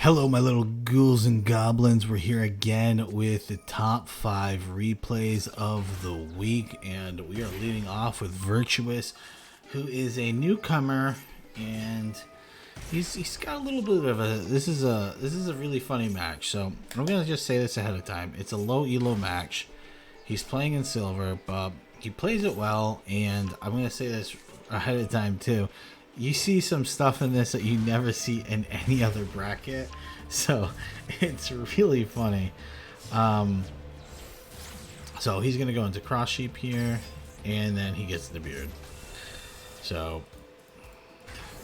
Hello, my little ghouls and goblins. We're here again with the top 5 replays of the week, and we are leading off with Virtuous, who is a newcomer, and he's got a little bit of a. This is a really funny match. So I'm gonna just say this ahead of time. It's a low elo match. He's playing in silver, but he plays it well, and I'm gonna say this ahead of time too. You see some stuff in this that you never see in any other bracket, so it's really funny. So he's gonna go into cross sheep here, and then he gets the beard. So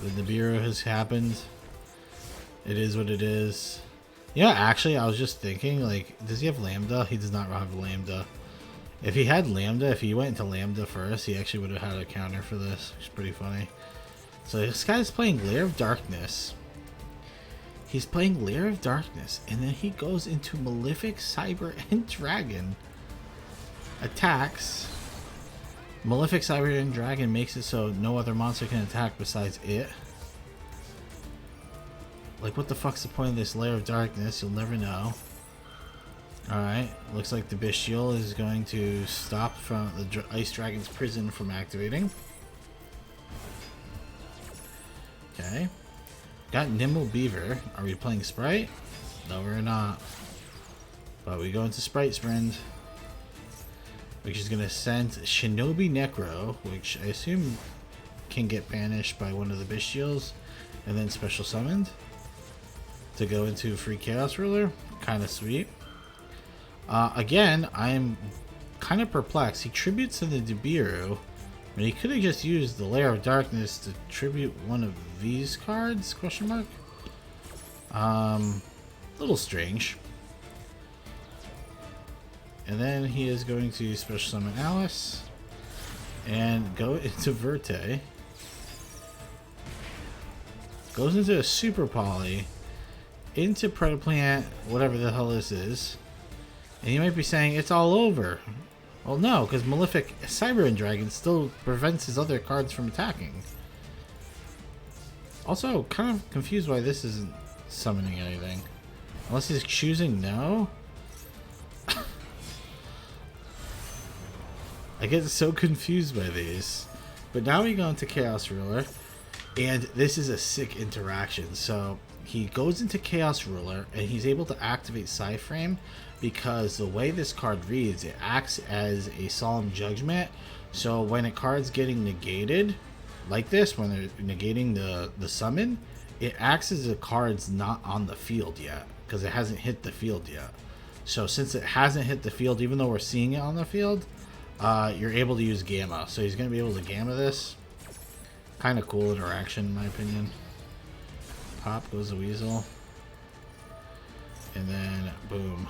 the Nibiru has happened. It is what it is. Yeah, actually, I was just thinking, like, does he have Lambda? He does not have Lambda. If he had Lambda, if he went into Lambda first, he actually would have had a counter for this, which is pretty funny. So this guy's playing Lair of Darkness. He's playing Lair of Darkness, and then he goes into Malefic, Cyber, and Dragon. Attacks. Malefic, Cyber, and Dragon makes it so no other monster can attack besides it. Like, what the fuck's the point of this Lair of Darkness? You'll never know. Alright, looks like the Bestial is going to stop from the Ice Dragon's prison from activating. Okay. Got Nimble Beaver. Are we playing Sprite? No, we're not. But we go into Sprite Sprint, which is going to send Shinobi Necro, which I assume can get banished by one of the Bestials, and then special summoned to go into free Chaos Ruler. Kind of sweet. Again, I'm kind of perplexed. He tributes to the Nibiru. I mean, he could have just used the Lair of Darkness to tribute one of these cards? Question mark. Little strange. And then he is going to special summon Alice and go into Verte. Goes into a Super Poly, into Predaplant, whatever the hell this is. And you might be saying it's all over. Well, no, because Malefic, Cyber, and Dragon still prevents his other cards from attacking. Also, kind of confused why this isn't summoning anything. Unless he's choosing no? I get so confused by these. But now we go into Chaos Ruler, and this is a sick interaction. So he goes into Chaos Ruler, and he's able to activate Psyframe because the way this card reads, it acts as a Solemn Judgment. So when a card's getting negated, like this, when they're negating the summon, it acts as the card's not on the field yet because it hasn't hit the field yet. So since it hasn't hit the field, even though we're seeing it on the field, you're able to use Gamma. So he's going to be able to Gamma this. Kind of cool interaction in my opinion. Pop goes the Weasel. And then boom.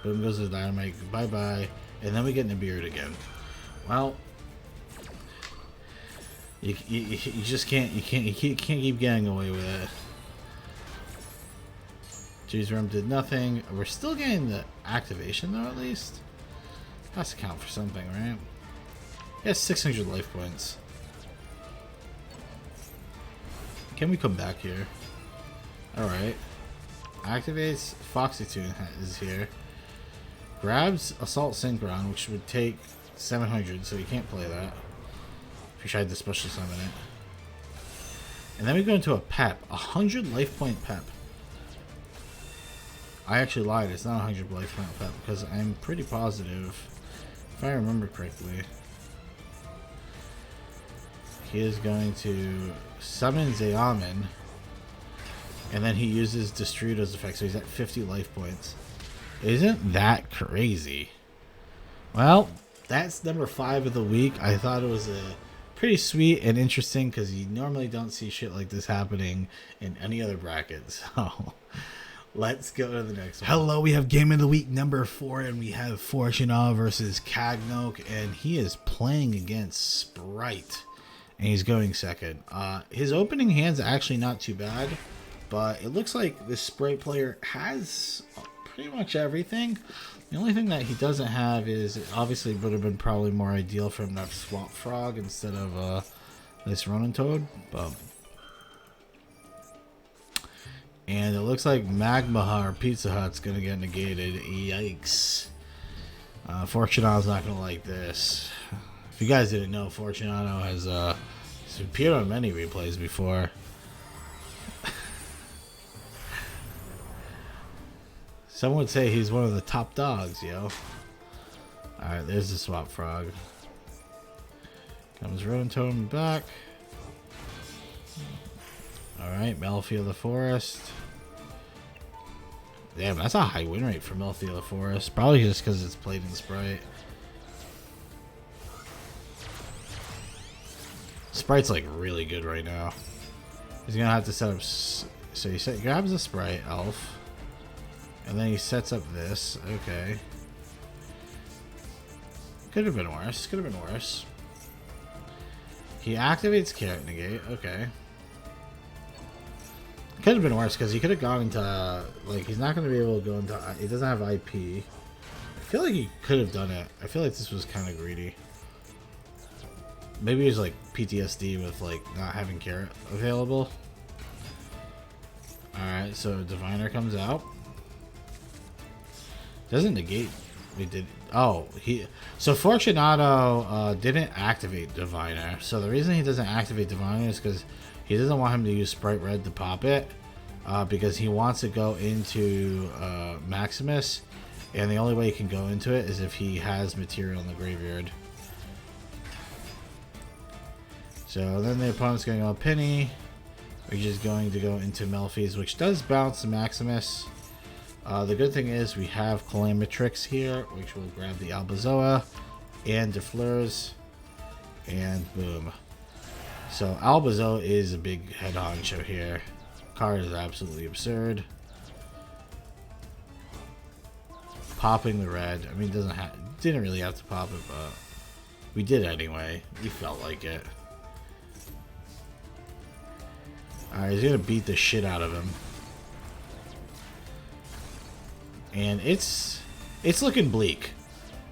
Boom goes the Dynamite. Bye bye. And then we get Nibiru again. Well, you just can't keep getting away with it. G's Rum did nothing. We're still getting the activation though, at least. Has to count for something, right? He has 600 life points. Can we come back here? Alright. Activates. Foxy Tune is here. Grabs Assault Synchron, which would take 700, so you can't play that. If you tried to special summon it. And then we go into a Pep. 100 life point Pep. I actually lied. It's not 100 life point Pep because I'm pretty positive, if I remember correctly, he is going to summon Zeamin, and then he uses Destrudo's effect, so he's at 50 life points. Isn't that crazy? Well, that's number 5 of the week. I thought it was a pretty sweet and interesting because you normally don't see shit like this happening in any other bracket. So let's go to the next one. Hello, we have game of the week number 4, and we have Fortunato versus Cagnok, and he is playing against Sprite, and he's going second. His opening hand's actually not too bad, but it looks like this Sprite player has pretty much everything. The only thing that he doesn't have is, it obviously would have been probably more ideal for him to have Swamp Frog instead of this Ronin Toad, but And it looks like Magma or Pizza Hut's gonna get negated. Yikes. Fortunato's not gonna like this. If you guys didn't know, Fortunato has appeared on many replays before. Some would say he's one of the top dogs, yo. Alright, there's the Swap Frog. Comes Rotom back. Alright, Melfi of the Forest. Damn, that's a high win rate for Melfi of the Forest. Probably just because it's played in Sprite. Sprite's like really good right now. He's gonna have to set up. So he grabs the Sprite Elf. And then he sets up this. Okay. Could have been worse. Could have been worse. He activates Carrot Negate. Okay. Could have been worse because he could have gone into like he's not going to be able to go into. He doesn't have IP. I feel like he could have done it. I feel like this was kind of greedy. Maybe it was like PTSD with like not having Carrot available. All right, so Diviner comes out. Doesn't negate. We did. Oh, so Fortunato didn't activate Diviner. So the reason he doesn't activate Diviner is because he doesn't want him to use Sprite Red to pop it, because he wants to go into Maximus, and the only way he can go into it is if he has material in the graveyard. So then the opponent's going to go Penny, which is going to go into Melfi's, which does bounce the Maximus. The good thing is we have Calamatrix here, which will grab the Albazoa and Defleurs, and boom. So Albazoa is a big head honcho here. Card is absolutely absurd. Popping the red. I mean, didn't really have to pop it, but we did anyway. We felt like it. Alright, he's gonna beat the shit out of him. And it's looking bleak.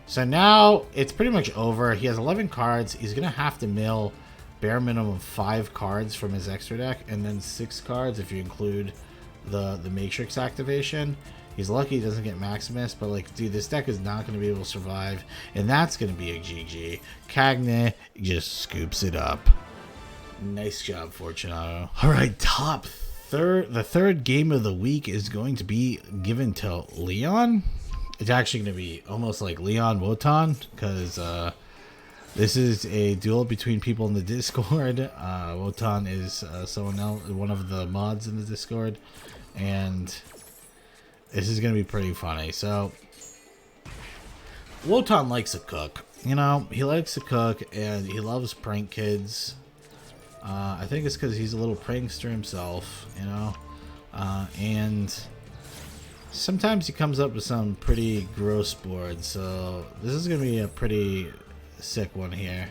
So now it's pretty much over. He has 11 cards. He's gonna have to mill bare minimum 5 cards from his extra deck, and then 6 cards if you include the Matrix activation. He's lucky he doesn't get Maximus, but like, dude, this deck is not going to be able to survive, and that's going to be a GG. Cagney just scoops it up. Nice job, Fortunato. All right, the third game of the week is going to be given to Leon. It's actually going to be almost like Leon Watan, because this is a duel between people in the Discord. Watan is someone else, one of the mods in the Discord, and this is going to be pretty funny. So Watan likes to cook. You know, he likes to cook, and he loves prank kids. I think it's because he's a little prankster himself, you know, and sometimes he comes up with some pretty gross boards. So this is going to be a pretty sick one here.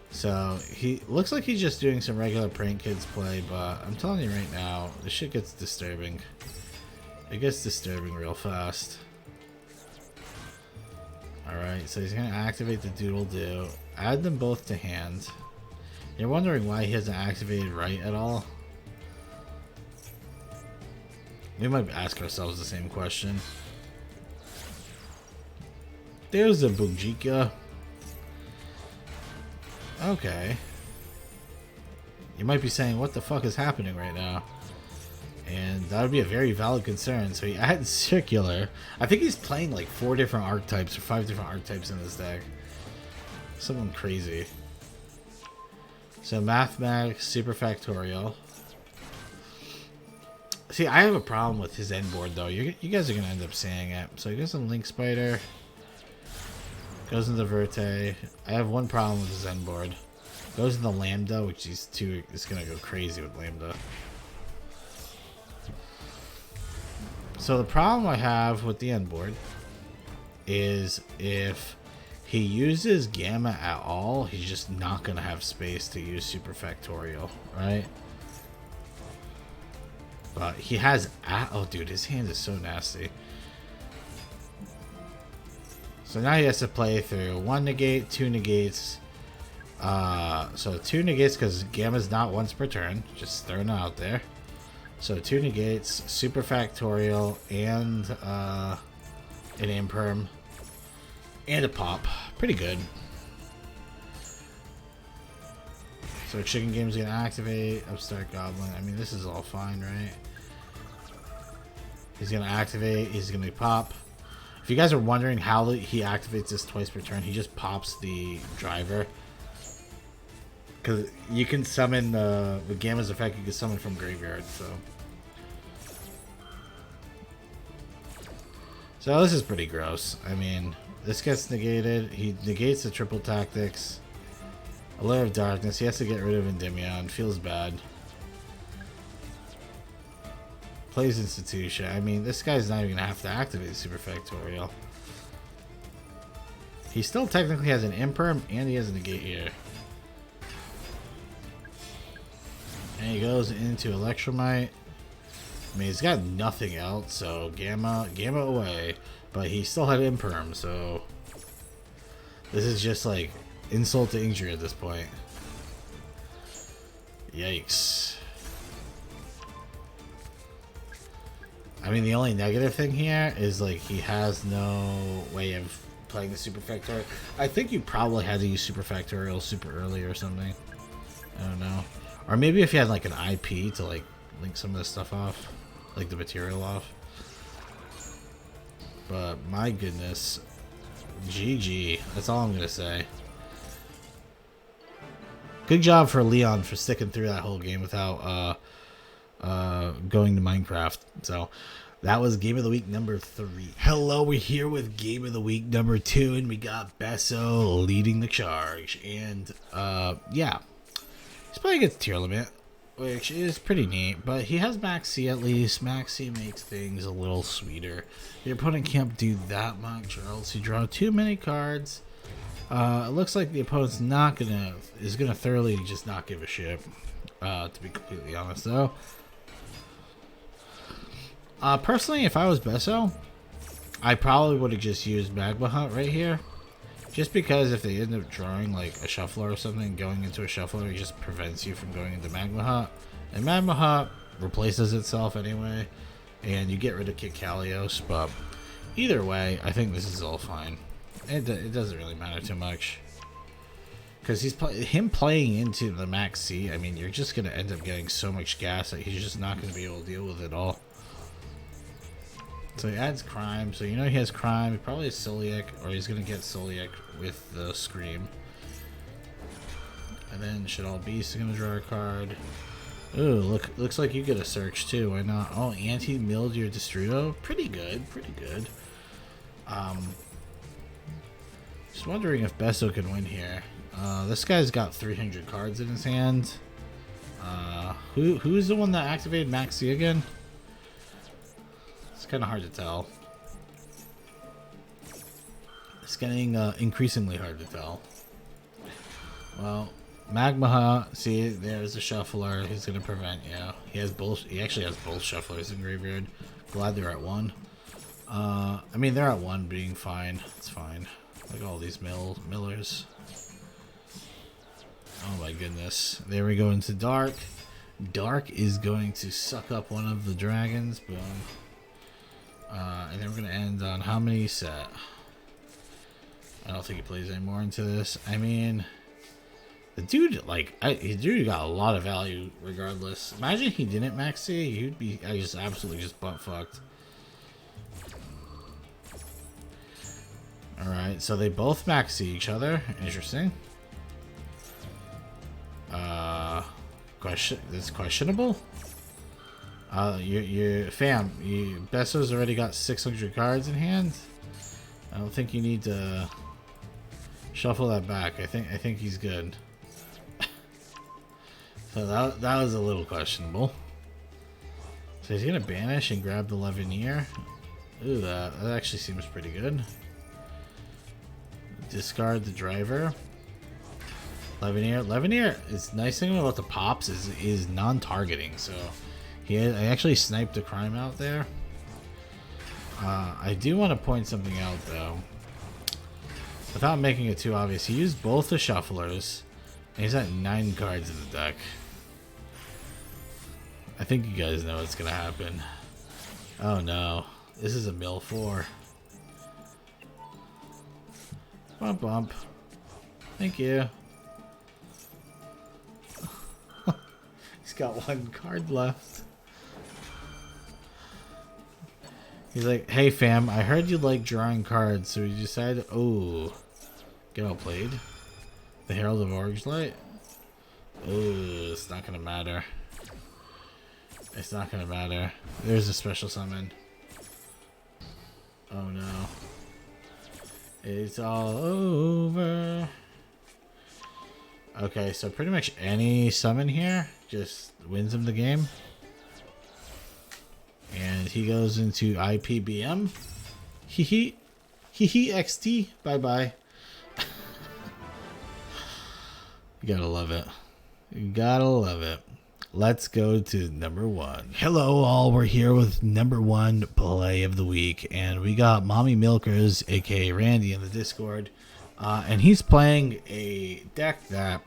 So he looks like he's just doing some regular prank kids play, but I'm telling you right now, this shit gets disturbing. It gets disturbing real fast. Alright, so he's going to activate the Doodle Doo, add them both to hand. You're wondering why he hasn't activated Right at all? We might ask ourselves the same question. There's a Bujika. Okay. You might be saying, what the fuck is happening right now? And that would be a very valid concern. So he adds Circular. I think he's playing like 4 different archetypes or 5 different archetypes in this deck. Something crazy. So Mathematics, Super Factorial. See, I have a problem with his end board though. You guys are going to end up seeing it. So he goes in Link Spider. Goes into Verte. I have one problem with his end board. Goes into Lambda, which is going to go crazy with Lambda. So the problem I have with the end board is if he uses Gamma at all, he's just not going to have space to use Super Factorial, right? But he has... oh, dude, his hand is so nasty. So now he has to play through 1 negate, 2 negates. So 2 negates because Gamma's not once per turn. Just throwing it out there. So 2 negates, super factorial, and an imperm, and a pop. Pretty good. So Chicken Game's gonna activate, Upstart Goblin. I mean, this is all fine, right? He's gonna activate, he's gonna pop. If you guys are wondering how he activates this twice per turn, he just pops the driver. Because you can summon with Gamma's effect, you can summon from graveyard, so this is pretty gross. I mean, this gets negated. He negates the triple tactics. A Layer of Darkness. He has to get rid of Endymion. Feels bad. Plays Institution. I mean, this guy's not even going to have to activate Super Factorial. He still technically has an Imperm, and he has a negate here. And he goes into Electromite. I mean, he's got nothing else, so Gamma away. But he still had Imperm, so this is just like insult to injury at this point. Yikes. I mean, the only negative thing here is like he has no way of playing the Super Factorial. I think you probably had to use Super Factorial super early or something. I don't know. Or maybe if you had like an IP to like link some of this stuff off, like the material off. But my goodness, GG. That's all I'm gonna say. Good job for Leon for sticking through that whole game without going to Minecraft. So that was Game of the Week number 3. Hello, we're here with Game of the Week number 2, and we got Besso leading the charge. And yeah, he's playing against Tier Limit, which is pretty neat, but he has Max C at least. Max C makes things a little sweeter. Your opponent can't do that much, or else you draw too many cards. It looks like the opponent's is gonna thoroughly just not give a shit. To be completely honest, though. Personally, if I was Besso, I probably would have just used Magma Hunt right here. Just because if they end up drawing like a Shuffler or something, going into a Shuffler, it just prevents you from going into Magma Hunt. And Magma Hunt replaces itself anyway, and you get rid of Kit Kalios. But either way, I think this is all fine. It doesn't really matter too much. Because him playing into the Max C, I mean, you're just going to end up getting so much gas that he's just not going to be able to deal with it all. So he adds Crime, so you know he has Crime. He probably has Soliac, or he's going to get Soliac with the Scream. And then Shadal Beast is going to draw a card. Ooh, looks like you get a Search too, why not? Oh, anti-milled your Destrudo? Pretty good, pretty good. Just wondering if Besso can win here. This guy's got 300 cards in his hand. Who's the one that activated Max C again? It's kind of hard to tell. It's getting increasingly hard to tell. Well, Magma Hunt, see, there's a Shuffler. He's gonna prevent you. He actually has both Shufflers in graveyard. Glad they're at 1. I mean, they're at 1 being fine. It's fine. Like all these millers. Oh my goodness. There we go into Dark. Dark is going to suck up one of the dragons. Boom. And then we're going to end on how many set. I don't think he plays any more into this. I mean, the dude, like, the dude got a lot of value regardless. Imagine he didn't Max C, he'd be just absolutely just butt fucked. Alright, so they both Max C each other. Interesting. It's questionable. Besso's already got 600 cards in hand. I don't think you need to shuffle that back. I think he's good. So that was a little questionable. So he's gonna banish and grab the Levineer. Ooh, that actually seems pretty good. Discard the driver. Levineer is nice thing about the pops is non-targeting, so I actually sniped a Crime out there. I do want to point something out though, without making it too obvious. He used both the Shufflers, and he's at 9 cards in the deck. I think you guys know what's gonna happen. Oh no. This is a mill 4. Bump bump. Thank you. He's got 1 card left. He's like, hey fam, I heard you like drawing cards, so we decided, oh, get all played. The Herald of Orange Light? Oh, it's not gonna matter. It's not gonna matter. There's a special summon. Oh no. It's all over. Okay, so pretty much any summon here just wins him the game. And he goes into IPBM. Hee hee. Hee hee XT. Bye bye. You gotta love it. You gotta love it. Let's go to number 1. Hello all, we're here with number 1 play of the week. And we got Mommy Milkers, aka Randy, in the Discord. And he's playing a deck that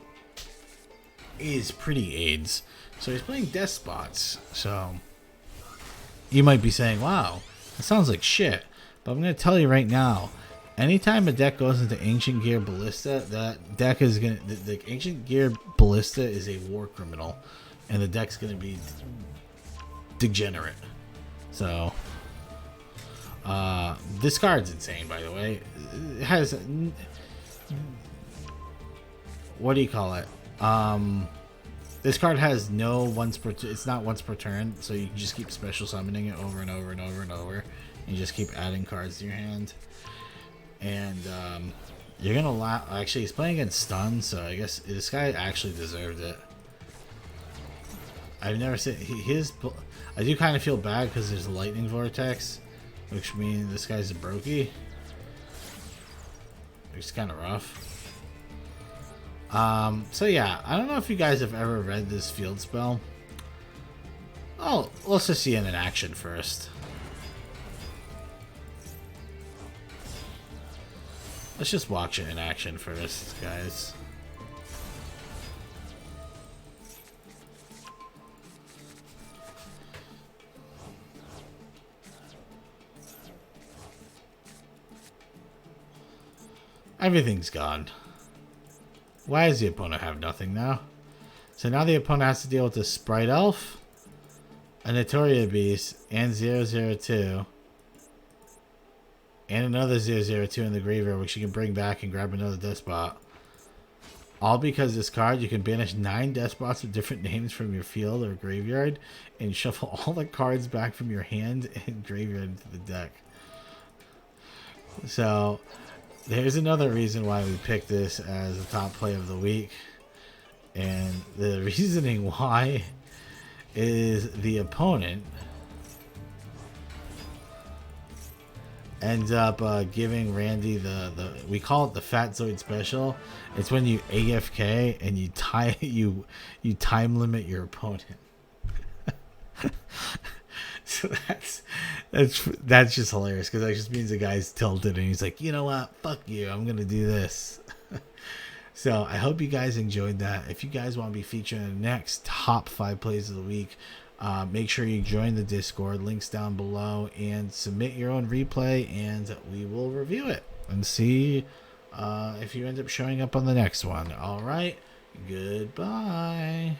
is pretty AIDS. So he's playing Despots. So you might be saying, wow, that sounds like shit. But I'm going to tell you right now, anytime a deck goes into Ancient Gear Ballista, that deck is going to... The Ancient Gear Ballista is a war criminal. And the deck's going to be degenerate. So, this card's insane, by the way. It has... What do you call it? This card has no once per... It's not once per turn, so you can just keep special summoning it over and over and over and over. And you just keep adding cards to your hand. And, you're gonna laugh... Actually, he's playing against stun, so I guess this guy actually deserved it. I've never seen... I do kind of feel bad because there's a lightning vortex, which means this guy's a brokey. It's kind of rough. So yeah, I don't know if you guys have ever read this field spell. Oh, let's just see it in action first. Let's just watch it in action first, guys. Everything's gone. Why does the opponent have nothing now? So now the opponent has to deal with the Sprite Elf, a Notoria Beast, and 002. And another 002 in the graveyard, which you can bring back and grab another Despot. All because this card, you can banish 9 Despots with different names from your field or graveyard, and shuffle all the cards back from your hand and graveyard into the deck. So... There's another reason why we picked this as the top play of the week. And the reasoning why is the opponent ends up giving Randy the we call it the Fat Zoid special. It's when you AFK and you time limit your opponent. So that's just hilarious because that just means the guy's tilted and he's like, you know what, fuck you, I'm gonna do this. So I hope you guys enjoyed that. If you guys want to be featured in the next top 5 plays of the week, make sure you join the Discord, links down below, and submit your own replay and we will review it and see if you end up showing up on the next one. All right, goodbye.